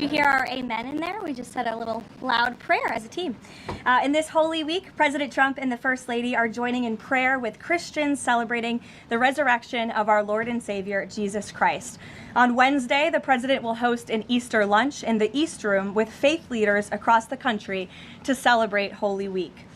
you hear our amen in there? We just said a little loud prayer as a team. In this Holy Week, President Trump and the First Lady are joining in prayer with Christians celebrating the resurrection of our Lord and Savior, Jesus Christ. On Wednesday, the President will host an Easter lunch in the East Room with faith leaders across the country to celebrate Holy Week.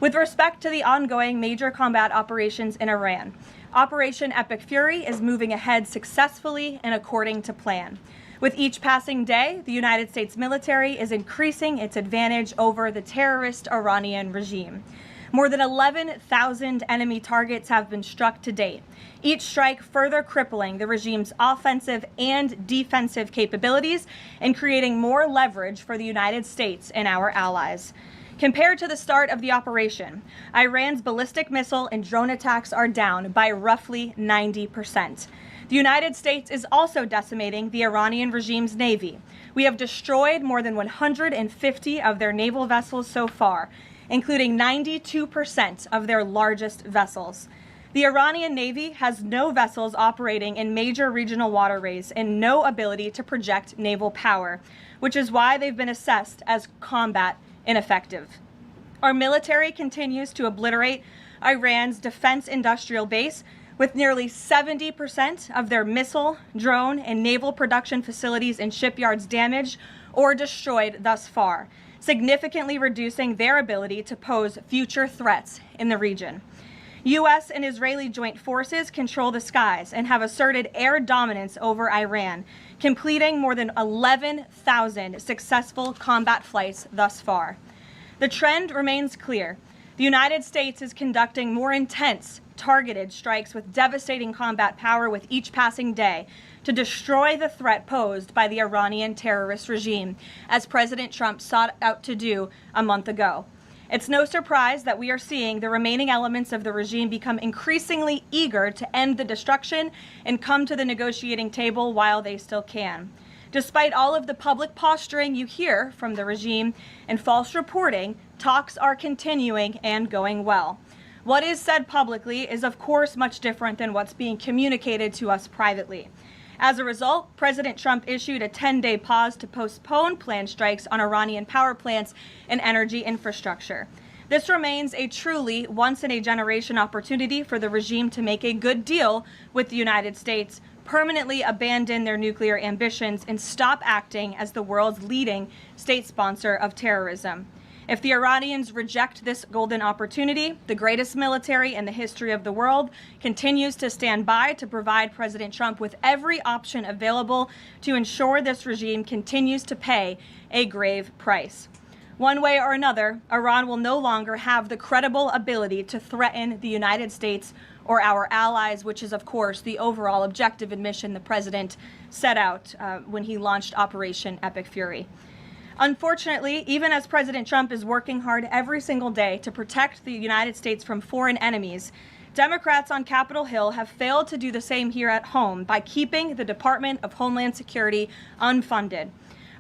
With respect to the ongoing major combat operations in Iran, Operation Epic Fury is moving ahead successfully and according to plan. With each passing day, the United States military is increasing its advantage over the terrorist Iranian regime. More than 11,000 enemy targets have been struck to date, each strike further crippling the regime's offensive and defensive capabilities and creating more leverage for the United States and our allies. Compared to the start of the operation, Iran's ballistic missile and drone attacks are down by roughly 90%. The United States is also decimating the Iranian regime's navy. We have destroyed more than 150 of their naval vessels so far, including 92% of their largest vessels. The Iranian Navy has no vessels operating in major regional waterways and no ability to project naval power, which is why they've been assessed as combat ineffective. Our military continues to obliterate Iran's defense industrial base, with nearly 70% of their missile, drone, and naval production facilities and shipyards damaged or destroyed thus far, significantly reducing their ability to pose future threats in the region. U.S. and Israeli joint forces control the skies and have asserted air dominance over Iran, completing more than 11,000 successful combat flights thus far. The trend remains clear. The United States is conducting more intense, targeted strikes with devastating combat power with each passing day to destroy the threat posed by the Iranian terrorist regime, as President Trump sought out to do a month ago. It's no surprise that we are seeing the remaining elements of the regime become increasingly eager to end the destruction and come to the negotiating table while they still can. Despite all of the public posturing you hear from the regime and false reporting, talks are continuing and going well. What is said publicly is, of course, much different than what's being communicated to us privately. As a result, President Trump issued a 10-day pause to postpone planned strikes on Iranian power plants and energy infrastructure. This remains a truly once-in-a-generation opportunity for the regime to make a good deal with the United States, permanently abandon their nuclear ambitions, and stop acting as the world's leading state sponsor of terrorism. If the Iranians reject this golden opportunity, the greatest military in the history of the world continues to stand by to provide President Trump with every option available to ensure this regime continues to pay a grave price. One way or another, Iran will no longer have the credible ability to threaten the United States or our allies, which is, of course, the overall objective and mission the president set out when he launched Operation Epic Fury. Unfortunately, even as President Trump is working hard every single day to protect the United States from foreign enemies, Democrats on Capitol Hill have failed to do the same here at home by keeping the Department of Homeland Security unfunded.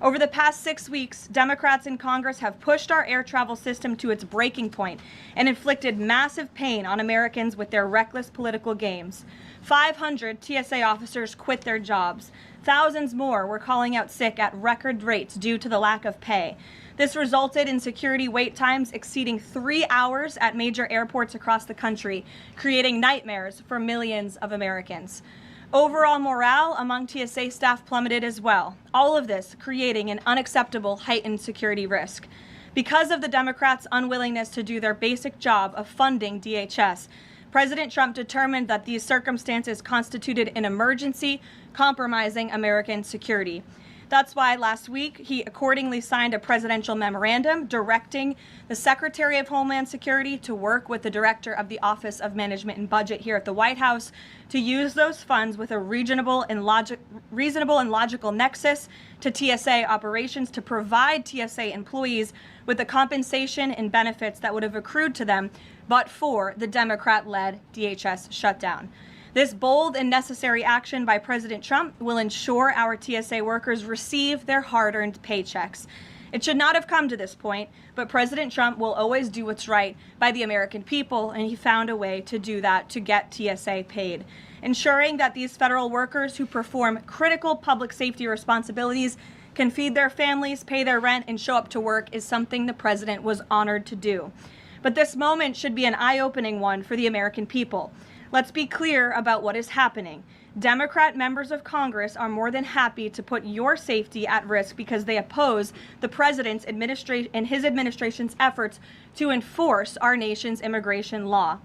Over the past 6 weeks, Democrats in Congress have pushed our air travel system to its breaking point and inflicted massive pain on Americans with their reckless political games. 500 TSA officers quit their jobs. Thousands more were calling out sick at record rates due to the lack of pay. This resulted in security wait times exceeding 3 hours at major airports across the country, creating nightmares for millions of Americans. Overall morale among TSA staff plummeted as well, all of this creating an unacceptable heightened security risk. Because of the Democrats' unwillingness to do their basic job of funding DHS, President Trump determined that these circumstances constituted an emergency, compromising American security. That's why last week he accordingly signed a presidential memorandum directing the Secretary of Homeland Security to work with the Director of the Office of Management and Budget here at the White House to use those funds with a reasonable and logical nexus to TSA operations to provide TSA employees with the compensation and benefits that would have accrued to them but for the Democrat-led DHS shutdown. This bold and necessary action by President Trump will ensure our TSA workers receive their hard-earned paychecks. It should not have come to this point, but President Trump will always do what's right by the American people, and he found a way to do that to get TSA paid. Ensuring that these federal workers who perform critical public safety responsibilities can feed their families, pay their rent, and show up to work is something the president was honored to do. But this moment should be an eye-opening one for the American people. Let's be clear about what is happening. Democrat members of Congress are more than happy to put your safety at risk because they oppose the president's administration and his administration's efforts to enforce our nation's immigration law.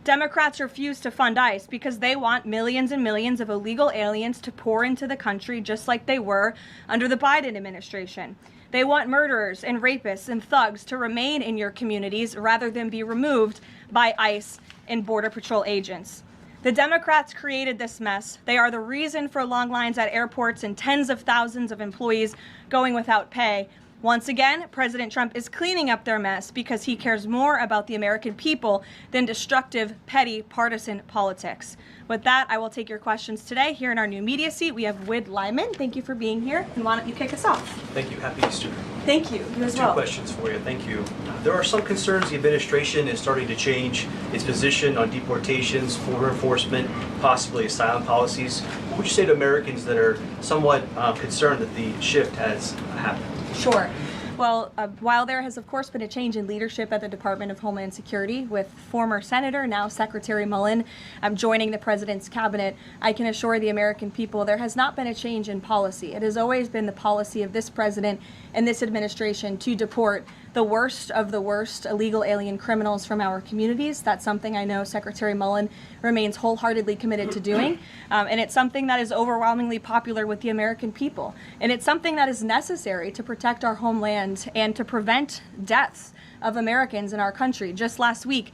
Democrats refuse to fund ICE because they want millions and millions of illegal aliens to pour into the country just like they were under the Biden administration. They want murderers and rapists and thugs to remain in your communities rather than be removed by ICE and Border Patrol agents. The Democrats created this mess. They are the reason for long lines at airports and tens of thousands of employees going without pay. Once again, President Trump is cleaning up their mess because he cares more about the American people than destructive, petty, partisan politics. With that, I will take your questions today. Here in our new media seat, we have Wyd Lyman. Thank you for being here. And why don't you kick us off? Thank you. Happy Easter. Thank you. You as well. 2 questions for you. Thank you. There are some concerns the administration is starting to change its position on deportations, border enforcement, possibly asylum policies. What would you say to Americans that are somewhat concerned that the shift has happened? Sure. Well, while there has, of course, been a change in leadership at the Department of Homeland Security with former Senator, now Secretary Mullen, joining the president's cabinet, I can assure the American people there has not been a change in policy. It has always been the policy of this president and this administration to deport the worst of the worst illegal alien criminals from our communities. That's something I know Secretary Mullen remains wholeheartedly committed to doing. And it's something that is overwhelmingly popular with the American people. And it's something that is necessary to protect our homeland and to prevent deaths of Americans in our country. Just last week,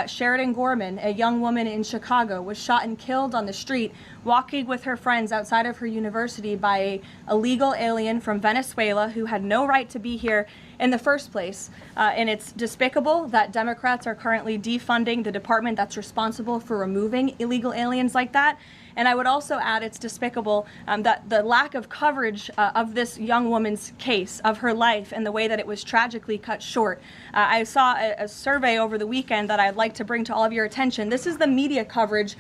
Sheridan Gorman, a young woman in Chicago, was shot and killed on the street walking with her friends outside of her university by an illegal alien from Venezuela who had no right to be here in the first place. And it's despicable that Democrats are currently defunding the department that's responsible for removing illegal aliens like that. And I would also add it's despicable that the lack of coverage of this young woman's case, of her life, and the way that it was tragically cut short. I saw a survey over the weekend that I'd like to bring to all of your attention. This is the media coverage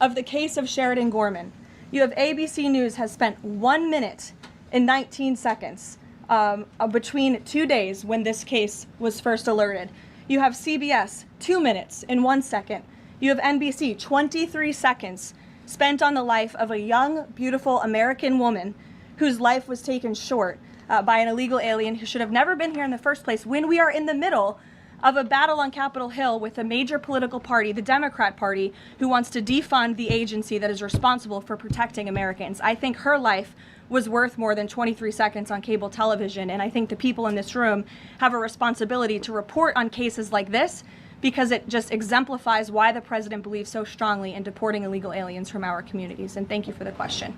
of the case of Sheridan Gorman. You have ABC News has spent 1 minute and 19 seconds between 2 days when this case was first alerted. You have CBS, 2 minutes and 1 second. You have NBC, 23 seconds spent on the life of a young, beautiful American woman whose life was taken short by an illegal alien who should have never been here in the first place, when we are in the middle of a battle on Capitol Hill with a major political party, the Democrat Party, who wants to defund the agency that is responsible for protecting Americans. I think her life was worth more than 23 seconds on cable television, and I think the people in this room have a responsibility to report on cases like this, because it just exemplifies why the president believes so strongly in deporting illegal aliens from our communities. And thank you for the question.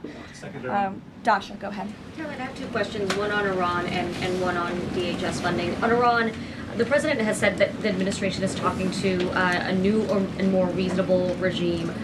Dasha, go ahead. Caroline, I have 2 questions, one on Iran and one on DHS funding. On Iran, the president has said that the administration is talking to a new and more reasonable regime.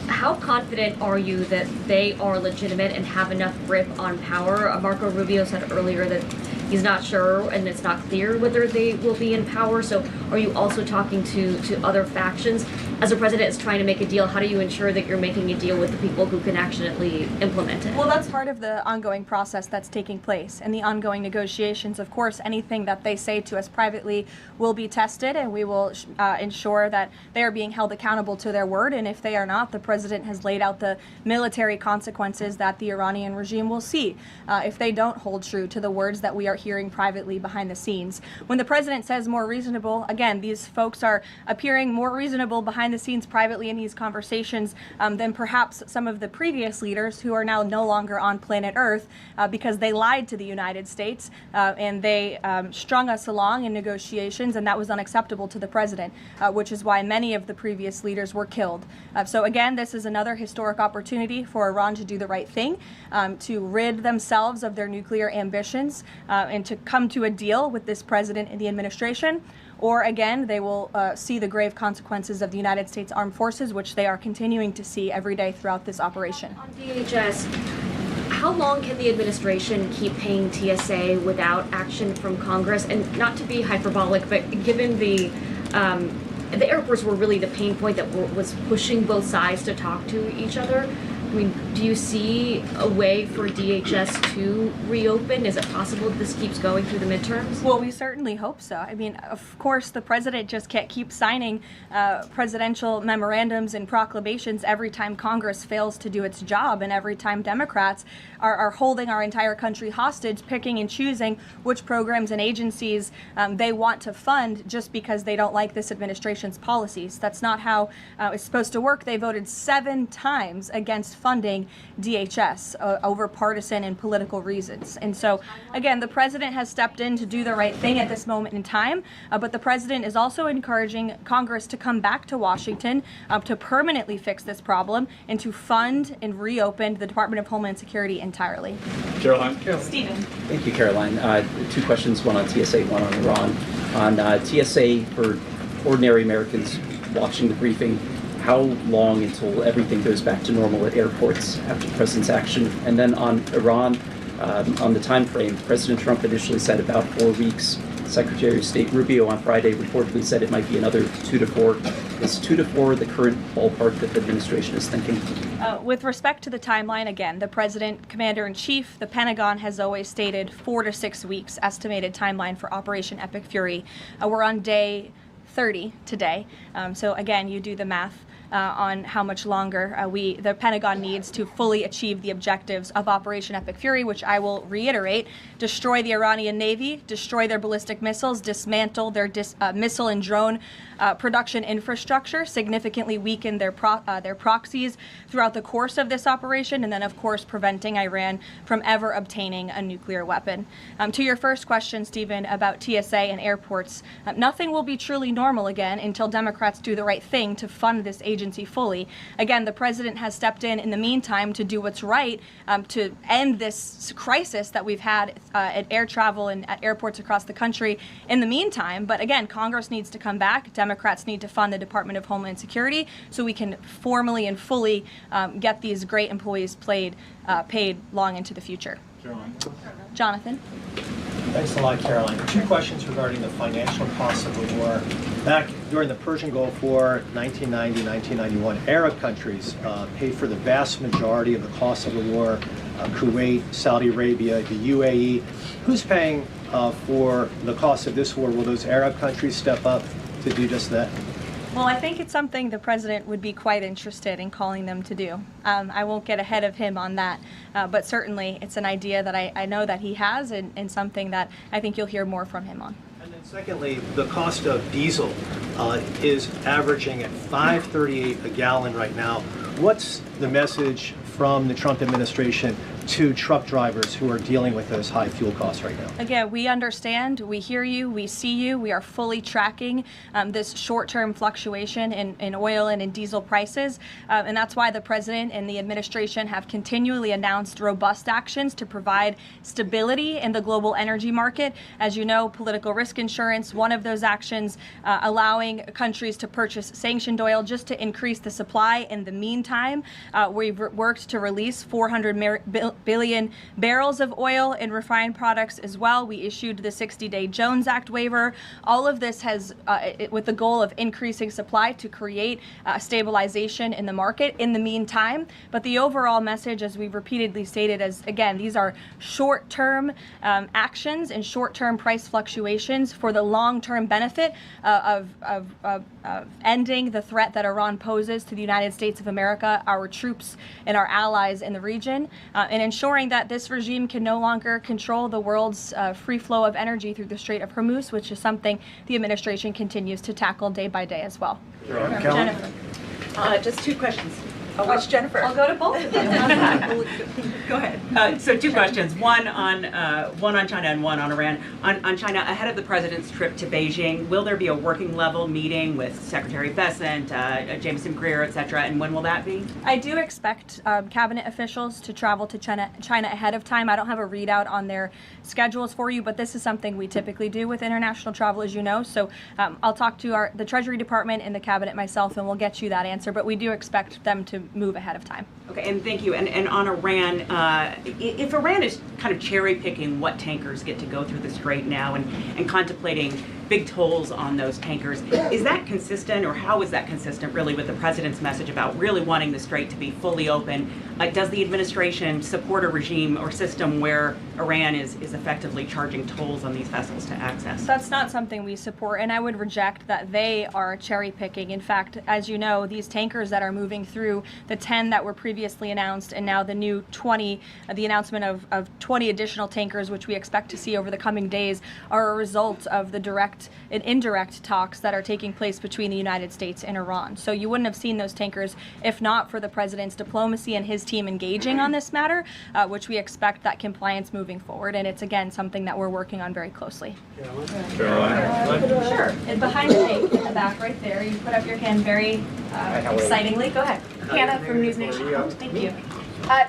How confident are you that they are legitimate and have enough grip on power? Marco Rubio said earlier that he's not sure and it's not clear whether they will be in power. So are you also talking to other factions? As the president is trying to make a deal, how do you ensure that you're making a deal with the people who can actually implement it? Well, that's part of the ongoing process that's taking place and the ongoing negotiations. Of course, anything that they say to us privately will be tested, and we will ensure that they are being held accountable to their word. And if they are not, the president has laid out the military consequences that the Iranian regime will see if they don't hold true to the words that we are hearing privately behind the scenes. When the president says more reasonable, again, these folks are appearing more reasonable behind the scenes privately in these conversations than perhaps some of the previous leaders who are now no longer on planet Earth because they lied to the United States and they strung us along in negotiations, and that was unacceptable to the president, which is why many of the previous leaders were killed. So again, this is another historic opportunity for Iran to do the right thing, to rid themselves of their nuclear ambitions and to come to a deal with this president and the administration. Or again, they will see the grave consequences of the United States Armed Forces, which they are continuing to see every day throughout this operation. On DHS, how long can the administration keep paying TSA without action from Congress? And not to be hyperbolic, but given the airports were really the pain point that was pushing both sides to talk to each other, I mean, do you see a way for DHS to reopen? Is it possible that this keeps going through the midterms? Well, we certainly hope so. I mean, of course, the president just can't keep signing presidential memorandums and proclamations every time Congress fails to do its job, and every time Democrats are holding our entire country hostage, picking and choosing which programs and agencies they want to fund just because they don't like this administration's policies. That's not how it's supposed to work. They voted 7 times against funding DHS over partisan and political reasons. And so, again, the president has stepped in to do the right thing at this moment in time, but the president is also encouraging Congress to come back to Washington to permanently fix this problem and to fund and reopen the Department of Homeland Security entirely. Caroline. Stephen. Thank you, Caroline. 2 questions, one on TSA, one on Iran. On TSA, for ordinary Americans watching the briefing, how long until everything goes back to normal at airports after the president's action? And then on Iran, on the time frame, President Trump initially said about 4 weeks. Secretary of State Rubio on Friday reportedly said it might be another 2 to 4. Is 2 to 4 the current ballpark that the administration is thinking? With respect to the timeline, again, the President, Commander-in-Chief, the Pentagon has always stated 4 to 6 weeks estimated timeline for Operation Epic Fury. We're on day 30 today. So again, you do the math on how much longer the Pentagon needs to fully achieve the objectives of Operation Epic Fury, which I will reiterate: destroy the Iranian Navy, destroy their ballistic missiles, dismantle their missile and drone production infrastructure, significantly weaken their proxies throughout the course of this operation, and then, of course, preventing Iran from ever obtaining a nuclear weapon. To your first question, Stephen, about TSA and airports, nothing will be truly normal again until Democrats do the right thing to fund this agency fully. Again, the president has stepped in the meantime to do what's right to end this crisis that we've had at air travel and at airports across the country in the meantime. But again, Congress needs to come back. Democrats need to fund the Department of Homeland Security so we can formally and fully get these great employees paid long into the future. Caroline. Jonathan. Thanks a lot, Caroline. 2 questions regarding the financial costs of the war. Back during the Persian Gulf War, 1990, 1991, Arab countries paid for the vast majority of the cost of the war. Kuwait, Saudi Arabia, the UAE. Who's paying for the cost of this war? Will those Arab countries step up to do just that? Well, I think it's something the president would be quite interested in calling them to do. I won't get ahead of him on that, but certainly it's an idea that I know that he has, and something that I think you'll hear more from him on. And then secondly, the cost of diesel is averaging at $5.38 a gallon right now. What's the message from the Trump administration to truck drivers who are dealing with those high fuel costs right now? Again, we understand, we hear you, we see you. We are fully tracking this short-term fluctuation in oil and in diesel prices. And that's why the president and the administration have continually announced robust actions to provide stability in the global energy market. As you know, political risk insurance, one of those actions, allowing countries to purchase sanctioned oil just to increase the supply. In the meantime, we've worked to release 400 billion barrels of oil and refined products as well. We issued the 60-day Jones Act waiver. All of this has, with the goal of increasing supply to create stabilization in the market in the meantime. But the overall message, as we've repeatedly stated, is, again, these are short-term actions and short-term price fluctuations for the long-term benefit of ending the threat that Iran poses to the United States of America, our troops, and our allies in the region, and ensuring that this regime can no longer control the world's free flow of energy through the Strait of Hormuz, which is something the administration continues to tackle day by day as well. Jennifer. Just 2 questions. Which Jennifer? I'll go to both of them. Go ahead. So 2 questions. One on China and one on Iran. On China, ahead of the president's trip to Beijing, will there be a working level meeting with Secretary Bessent, Jameson Greer, et cetera, and when will that be? I do expect cabinet officials to travel to China ahead of time. I don't have a readout on their schedules for you, but this is something we typically do with international travel, as you know. So I'll talk to the Treasury Department and the cabinet myself, and we'll get you that answer. But we do expect them to move ahead of time. Okay, and thank you. And on Iran, if Iran is kind of cherry picking what tankers get to go through the strait now and contemplating big tolls on those tankers. Is that consistent, or how is that consistent really with the president's message about really wanting the strait to be fully open? Does the administration support a regime or system where Iran is effectively charging tolls on these vessels to access? That's not something we support, and I would reject that they are cherry picking. In fact, as you know, these tankers that are moving through, the 10 that were previously announced and now the new 20, the announcement of 20 additional tankers, which we expect to see over the coming days, are a result of the direct and indirect talks that are taking place between the United States and Iran. So you wouldn't have seen those tankers if not for the president's diplomacy and his team engaging on this matter, which we expect that compliance moving forward. And it's, again, something that we're working on very closely. Sure. And behind the tank in the back right there, you put up your hand very excitingly. Go ahead. Hannah from News Nation. Thank you.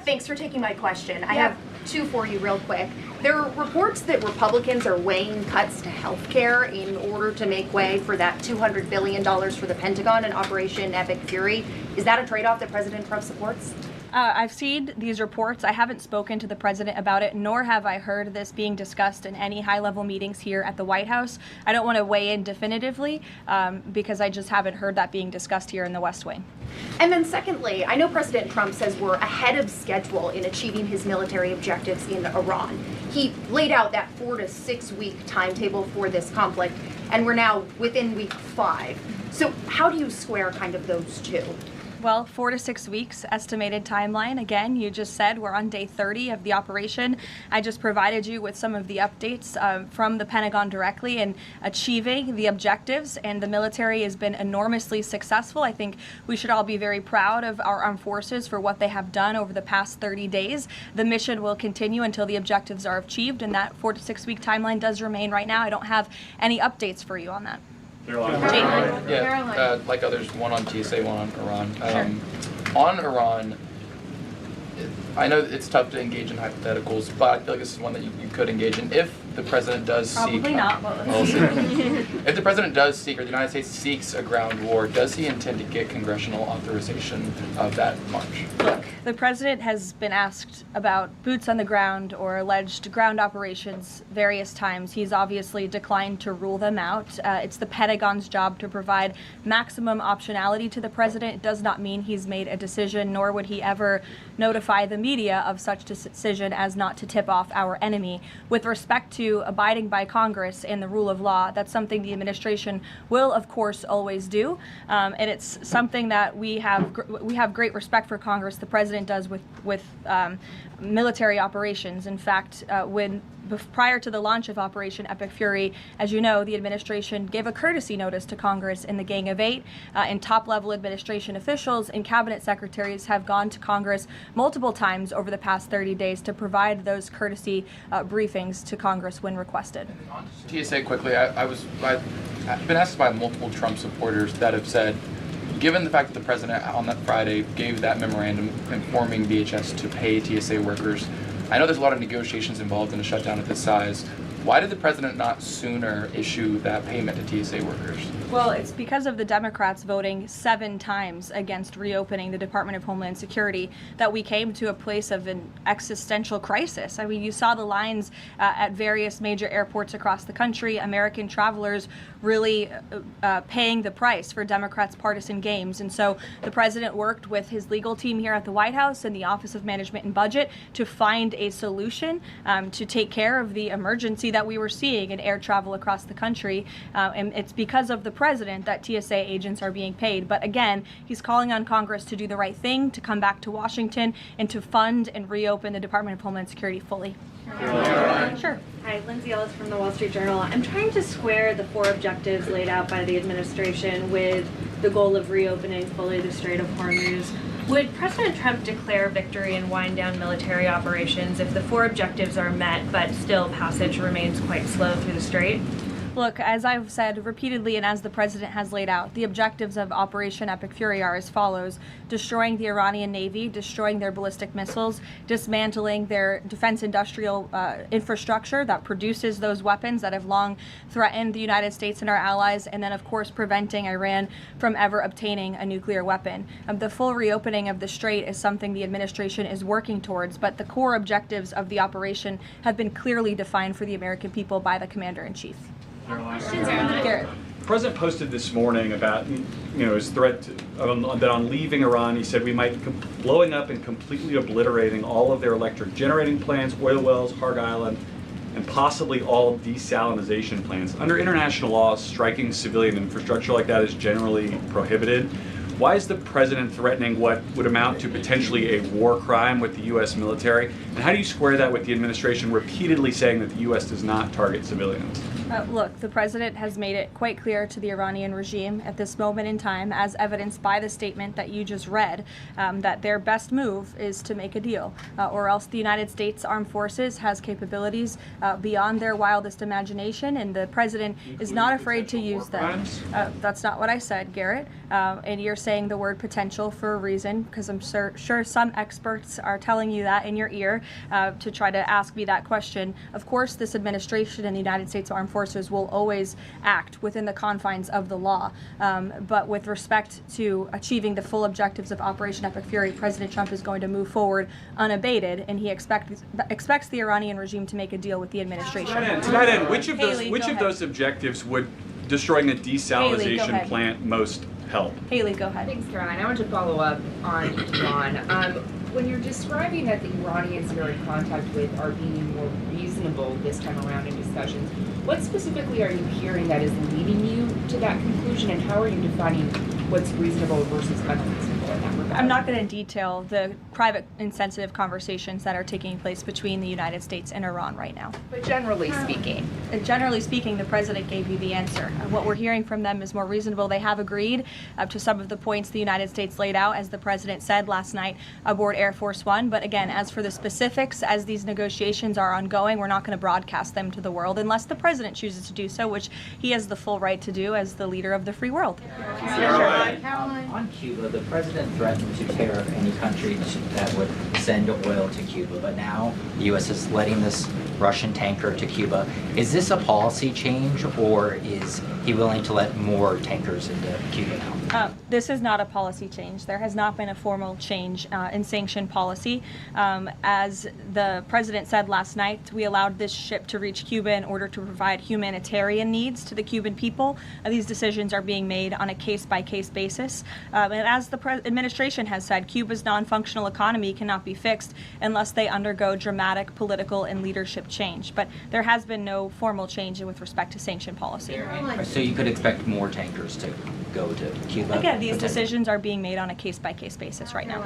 Thanks for taking my question. I have two for you real quick. There are reports that Republicans are weighing cuts to health care in order to make way for that $200 billion for the Pentagon and Operation Epic Fury. Is that a trade-off that President Trump supports? I've seen these reports. I haven't spoken to the president about it, nor have I heard this being discussed in any high-level meetings here at the White House. I don't want to weigh in definitively because I just haven't heard that being discussed here in the West Wing. And then secondly, I know President Trump says we're ahead of schedule in achieving his military objectives in Iran. He laid out that 4 to 6 week timetable for this conflict, and we're now within week 5. So how do you square kind of those two? Well, 4 to 6 weeks estimated timeline. Again, you just said we're on day 30 of the operation. I just provided you with some of the updates from the Pentagon directly in achieving the objectives, and the military has been enormously successful. I think we should all be very proud of our armed forces for what they have done over the past 30 days. The mission will continue until the objectives are achieved, and that 4 to 6 week timeline does remain right now. I don't have any updates for you on that. Yeah, like others, one on TSA, one on Iran. On Iran, I know it's tough to engage in hypotheticals, but I feel like this is one that you could engage in. If the president does seek... Probably not, but if the president does seek, or the United States seeks a ground war, does he intend to get congressional authorization of that march? Look, the president has been asked about boots on the ground or alleged ground operations various times. He's obviously declined to rule them out. It's the Pentagon's job to provide maximum optionality to the president. It does not mean he's made a decision, nor would he ever notify the media of such decision as not to tip off our enemy. With respect to abiding by Congress and the rule of law, that's something the administration will, of course, always do. And it's something that we have great respect for Congress. The president does with military operations. In fact, prior to the launch of Operation Epic Fury, as you know, the administration gave a courtesy notice to Congress in the Gang of Eight, and top-level administration officials and cabinet secretaries have gone to Congress multiple times over the past 30 days to provide those courtesy briefings to Congress when requested. TSA quickly, I've been asked by multiple Trump supporters that have said, given the fact that the president on that Friday gave that memorandum informing DHS to pay TSA workers, I know there's a lot of negotiations involved in a shutdown of this size. Why did the president not sooner issue that payment to TSA workers? Well, it's because of the Democrats voting 7 times against reopening the Department of Homeland Security that we came to a place of an existential crisis. I mean, you saw the lines at various major airports across the country, American travelers really paying the price for Democrats' partisan games. And so the president worked with his legal team here at the White House and the Office of Management and Budget to find a solution to take care of the emergency that we were seeing in air travel across the country. And it's because of the president that TSA agents are being paid. But again, he's calling on Congress to do the right thing, to come back to Washington and to fund and reopen the Department of Homeland Security fully. Sure. Hi, Lindsay Ellis from the Wall Street Journal. I'm trying to square the 4 objectives laid out by the administration with the goal of reopening fully the Strait of Hormuz. Would President Trump declare victory and wind down military operations if the 4 objectives are met, but still passage remains quite slow through the strait? Look, as I've said repeatedly and as the president has laid out, the objectives of Operation Epic Fury are as follows: destroying the Iranian Navy, destroying their ballistic missiles, dismantling their defense industrial infrastructure that produces those weapons that have long threatened the United States and our allies, and then, of course, preventing Iran from ever obtaining a nuclear weapon. The full reopening of the strait is something the administration is working towards, but the core objectives of the operation have been clearly defined for the American people by the Commander-in-Chief. Garrett. The president posted this morning about his threat that on leaving Iran, he said we might be blowing up and completely obliterating all of their electric generating plants, oil wells, Harg Island, and possibly all desalinization plants. Under international law, striking civilian infrastructure like that is generally prohibited. Why is the president threatening what would amount to potentially a war crime with the U.S. military? And how do you square that with the administration repeatedly saying that the U.S. does not target civilians? Look, the president has made it quite clear to the Iranian regime at this moment in time, as evidenced by the statement that you just read, that their best move is to make a deal, or else the United States Armed Forces has capabilities beyond their wildest imagination, and the president is not afraid to use them. That's not what I said, Garrett, and you're saying the word potential for a reason, because I'm sure some experts are telling you that in your ear to try to ask me that question. Of course, this administration and the United States Armed Forces will always act within the confines of the law. But with respect to achieving the full objectives of Operation Epic Fury, President Trump is going to move forward unabated, and he expects the Iranian regime to make a deal with the administration. To that end, which of those objectives would destroying a desalinization plant most help? Haley, go ahead. Thanks, Caroline. I want to follow up on Iran. When you're describing that the Iranians you're in contact with are being more reasonable this time around in discussions, what specifically are you hearing that is leading you to that conclusion, and how are you defining what's reasonable versus unreasonable in that regard? I'm not going to detail the private and sensitive conversations that are taking place between the United States and Iran right now. But generally speaking? Generally speaking, the president gave you the answer. What we're hearing from them is more reasonable. They have agreed to some of the points the United States laid out, as the president said last night aboard Air Force One. But again, as for the specifics, as these negotiations are ongoing, we're not going to broadcast them to the world unless the president chooses to do so, which he has the full right to do as the leader of the free world. On Cuba, the president threatened to tariff any country that would send oil to Cuba, but now the U.S. is letting this Russian tanker to Cuba. Is this a policy change, or is he willing to let more tankers into Cuba now? This is not a policy change. There has not been a formal change in sanction policy. As the president said last night, we allowed this ship to reach Cuba in order to provide humanitarian needs to the Cuban people. These decisions are being made on a case-by-case basis. And as the administration has said, Cuba's non-functional economy cannot be fixed unless they undergo dramatic political and leadership change. But there has been no formal change with respect to sanction policy. So you could expect more tankers to go to Cuba? Again, these decisions are being made on a case-by-case basis right now.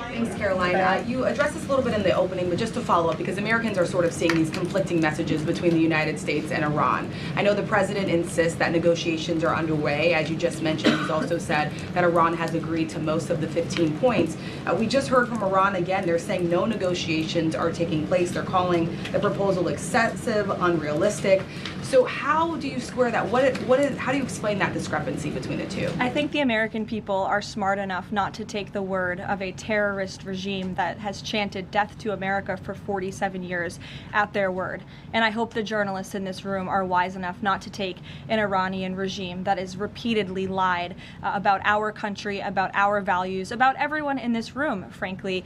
Thanks, Caroline. You addressed this a little bit in the opening, but just to follow up, because Americans are sort of seeing these conflicting messages between the United States and Iran. I know the president insists that negotiations are underway. As you just mentioned, he's also said that Iran has agreed to most of the 15 points. We just heard from Iran again. They're saying no negotiations are taking place. They're calling the proposal excessive, unrealistic. So how do you square that? How do you explain that discrepancy between the two? I think the American people are smart enough not to take the word of a terrorist regime that has chanted death to America for 47 years at their word. And I hope the journalists in this room are wise enough not to take an Iranian regime that has repeatedly lied about our country, about our values, about everyone in this room, frankly,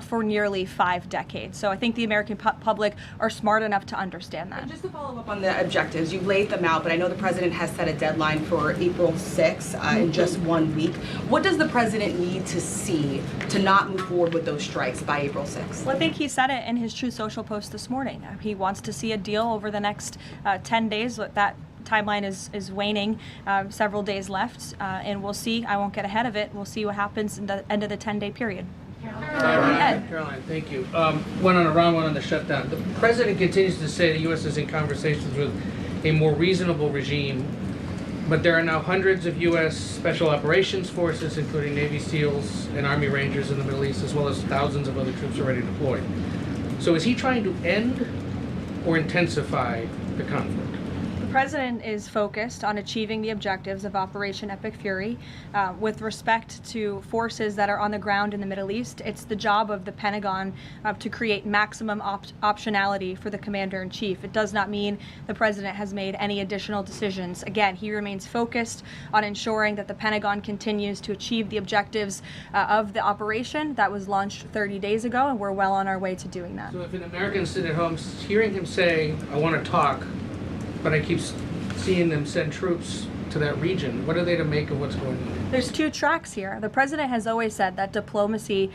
for nearly 5 decades. So I think the American public are smart enough to understand that. And just to follow up on the objectives, you've laid them out, but I know the president has set a deadline for April 6th in just 1 week. What does the president need to see to not move forward with those strikes by April 6th? Well, I think he said it in his Truth Social post this morning. He wants to see a deal over the next 10 days. That timeline is waning, several days left, and we'll see. I won't get ahead of it. We'll see what happens in the end of the 10-day period. Caroline, thank you. One on Iran, one on the shutdown. The president continues to say the U.S. is in conversations with a more reasonable regime, but there are now hundreds of U.S. Special Operations Forces, including Navy SEALs and Army Rangers in the Middle East, as well as thousands of other troops already deployed. So is he trying to end or intensify the conflict? The president is focused on achieving the objectives of Operation Epic Fury. With respect to forces that are on the ground in the Middle East, it's the job of the Pentagon to create maximum optionality for the commander-in-chief. It does not mean the president has made any additional decisions. Again, he remains focused on ensuring that the Pentagon continues to achieve the objectives of the operation that was launched 30 days ago, and we're well on our way to doing that. So if an American sitting at home hearing him say, I want to talk, but I keep seeing them send troops to that region. What are they to make of what's going on? There's two tracks here. The president has always said that diplomacy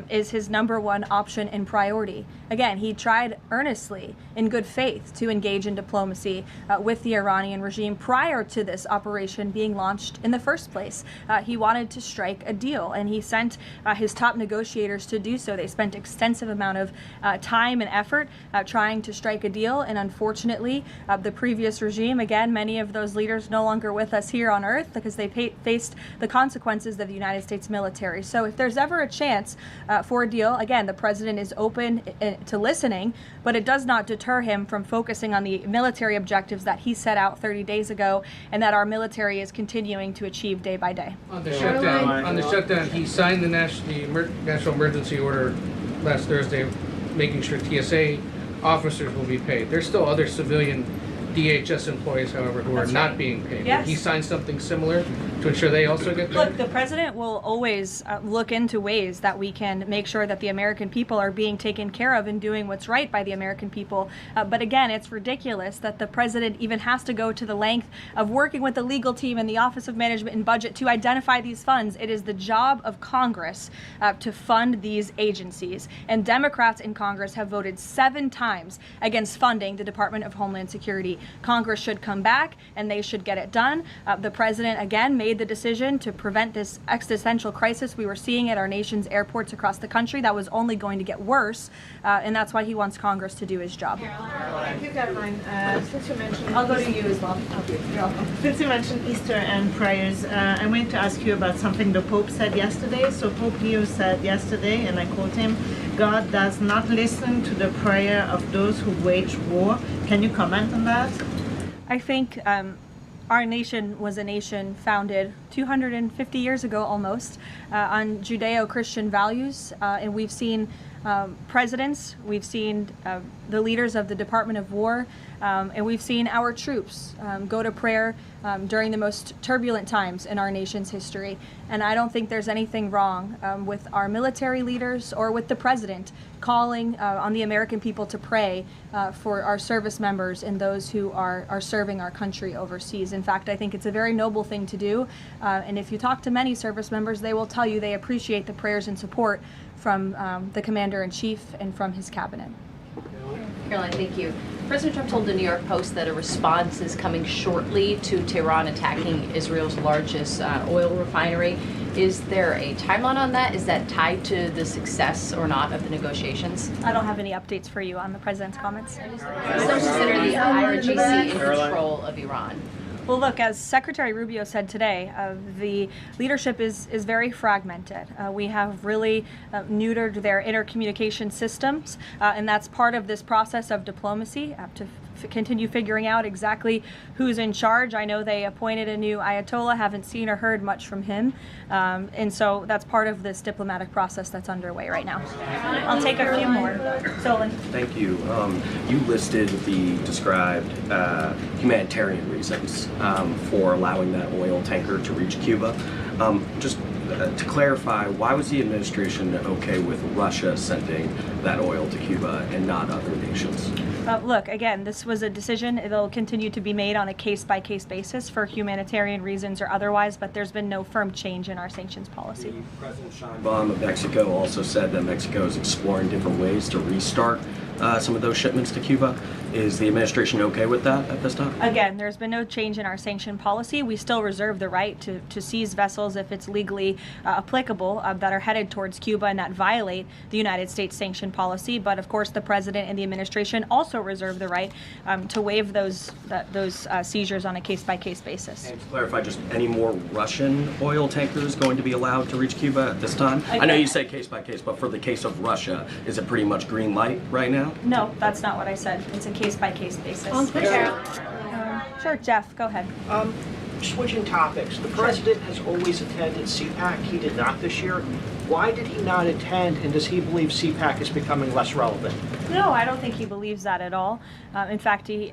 is his #1 option and priority. Again, he tried earnestly, in good faith, to engage in diplomacy with the Iranian regime prior to this operation being launched in the first place. He wanted to strike a deal, and he sent his top negotiators to do so. They spent extensive amount of time and effort trying to strike a deal, and unfortunately, the previous regime, again, many of those leaders no longer with us here on Earth because they faced the consequences of the United States military. So if there's ever a chance for a deal, again, the president is open to listening, but it does not deter him from focusing on the military objectives that he set out 30 days ago and that our military is continuing to achieve day by day. On the shutdown, he signed the national emergency order last Thursday, making sure TSA officers will be paid. There's still other civilian DHS employees, however, who are not being paid. Yes. He signed something similar to ensure they also get paid? Look, the president will always look into ways that we can make sure that the American people are being taken care of and doing what's right by the American people. But again, it's ridiculous that the president even has to go to the length of working with the legal team and the Office of Management and Budget to identify these funds. It is the job of Congress to fund these agencies. And Democrats in Congress have voted 7 times against funding the Department of Homeland Security. Congress should come back and they should get it done. The president, again, made the decision to prevent this existential crisis we were seeing at our nation's airports across the country that was only going to get worse, and that's why he wants Congress to do his job. Thank you, Caroline. Since you mentioned, I'll go to you as well. Okay, you're welcome. Since you mentioned Easter and prayers, I wanted to ask you about something the Pope said yesterday. So Pope Leo said yesterday, and I quote him, "God does not listen to the prayer of those who wage war." Can you comment on that? I think our nation was a nation founded 250 years ago almost on Judeo-Christian values, and we've seen presidents, we've seen the leaders of the Department of War, and we've seen our troops go to prayer during the most turbulent times in our nation's history. And I don't think there's anything wrong with our military leaders or with the president calling on the American people to pray for our service members and those who are serving our country overseas. In fact, I think it's a very noble thing to do. And if you talk to many service members, they will tell you they appreciate the prayers and support from the Commander-in-Chief and from his cabinet. Caroline, thank you. President Trump told the New York Post that a response is coming shortly to Tehran attacking Israel's largest oil refinery. Is there a timeline on that? Is that tied to the success or not of the negotiations? I don't have any updates for you on the president's comments. Still consider the IRGC in control of Iran? Well, look, as Secretary Rubio said today, the leadership is very fragmented. We have really neutered their intercommunication systems, and that's part of this process of diplomacy to continue figuring out exactly who's in charge. I know they appointed a new Ayatollah, haven't seen or heard much from him, and so that's part of this diplomatic process that's underway right now. I'll take a few more. Solon. Thank you. You listed the described humanitarian reasons for allowing that oil tanker to reach Cuba. Just to clarify, why was the administration okay with Russia sending that oil to Cuba and not other nations? Look, again, this was a decision. It'll continue to be made on a case-by-case basis for humanitarian reasons or otherwise, but there's been no firm change in our sanctions policy. President Sheinbaum of Mexico also said that Mexico is exploring different ways to restart some of those shipments to Cuba. Is the administration okay with that at this time? Again, there's been no change in our sanction policy. We still reserve the right to seize vessels if it's legally applicable that are headed towards Cuba and that violate the United States sanction policy. But of course, the president and the administration also reserve the right to waive those seizures on a case-by-case basis. And to clarify, just any more Russian oil tankers going to be allowed to reach Cuba at this time? I know you say case-by-case, but for the case of Russia, is it pretty much green light right now? No, that's not what I said. It's a case-by-case basis. Sure, Jeff, go ahead. Switching topics, the president has always attended CPAC. He did not this year. Why did he not attend, and does he believe CPAC is becoming less relevant? No, I don't think he believes that at all. In fact, he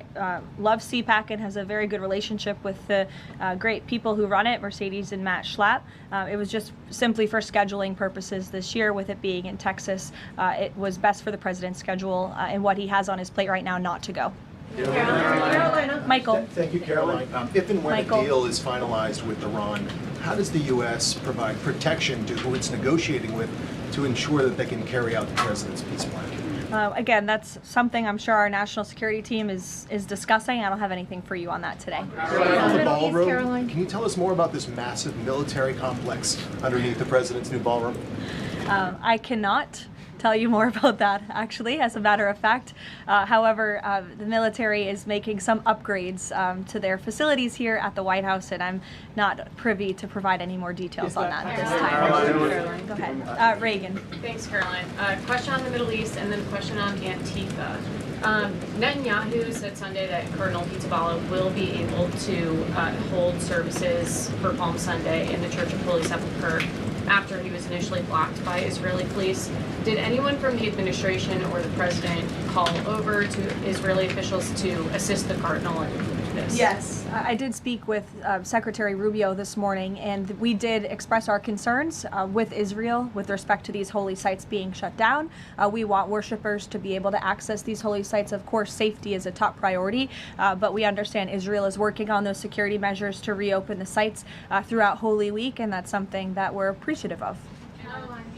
loves CPAC and has a very good relationship with the great people who run it, Mercedes and Matt Schlapp. It was just simply for scheduling purposes this year, with it being in Texas. It was best for the president's schedule and what he has on his plate right now not to go. Carolina. Michael. Thank you, Caroline. If and when Michael. a deal is finalized with Iran, how does the U.S. provide protection to who it's negotiating with to ensure that they can carry out the president's peace plan? Again, that's something I'm sure our national security team is discussing. I don't have anything for you on that today. The ballroom. Can you tell us more about this massive military complex underneath the president's new ballroom? I cannot tell you more about that, actually, as a matter of fact. However, the military is making some upgrades to their facilities here at the White House, and I'm not privy to provide any more details on that at this time. Caroline, go ahead. Reagan. Thanks, Caroline. Question on the Middle East and then a question on Antifa. Netanyahu said Sunday that Cardinal Pizzaballa will be able to hold services for Palm Sunday in the Church of Holy Sepulchre after he was initially blocked by Israeli police. Did anyone from the administration or the president call over to Israeli officials to assist the cardinal in this? Yes, I did speak with Secretary Rubio this morning, and we did express our concerns with Israel with respect to these holy sites being shut down. We want worshipers to be able to access these holy sites. Of course, safety is a top priority, but we understand Israel is working on those security measures to reopen the sites throughout Holy Week, and that's something that we're appreciative of.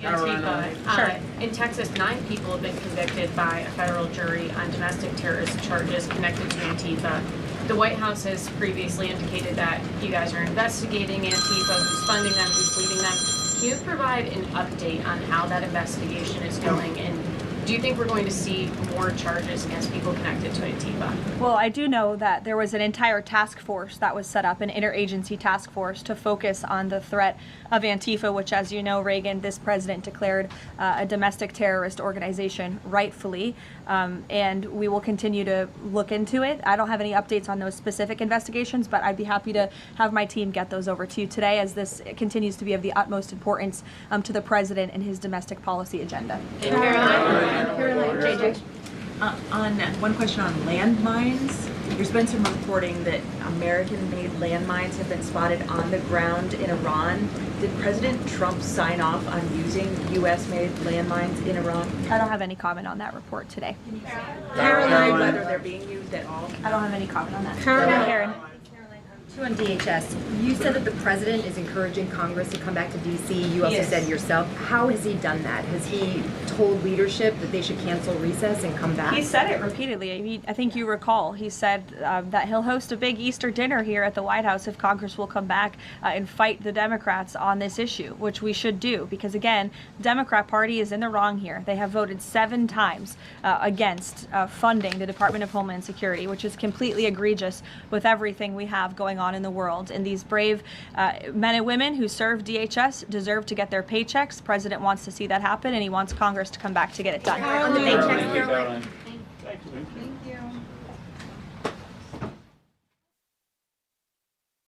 Antifa. In Texas, 9 people have been convicted by a federal jury on domestic terrorist charges connected to Antifa. The White House has previously indicated that you guys are investigating Antifa, who's funding them, who's leading them. Can you provide an update on how that investigation is going, and do you think we're going to see more charges against people connected to Antifa? Well, I do know that there was an entire task force that was set up, an interagency task force to focus on the threat of Antifa, which, as you know, Reagan, this president declared a domestic terrorist organization rightfully, and we will continue to look into it. I don't have any updates on those specific investigations, but I'd be happy to have my team get those over to you today, as this continues to be of the utmost importance to the president and his domestic policy agenda. Caroline, JJ. On one question on landmines, there's been some reporting that American-made landmines have been spotted on the ground in Iran. Did President Trump sign off on using U.S.-made landmines in Iran? I don't have any comment on that report today. Caroline, whether they're being used at all? I don't have any comment on that. Karen. Two on DHS. You said that the president is encouraging Congress to come back to D.C. You also said yourself. How has he done that? Has he told leadership that they should cancel recess and come back? He said it repeatedly. I think you recall, he said that he'll host a big Easter dinner here at the White House if Congress will come back and fight the Democrats on this issue, which we should do, because again, the Democrat Party is in the wrong here. They have voted 7 times against funding the Department of Homeland Security, which is completely egregious with everything we have going on in the world. And these brave men and women who serve DHS deserve to get their paychecks. The president wants to see that happen, and he wants Congress to come back to get it done. On the paychecks, Caroline.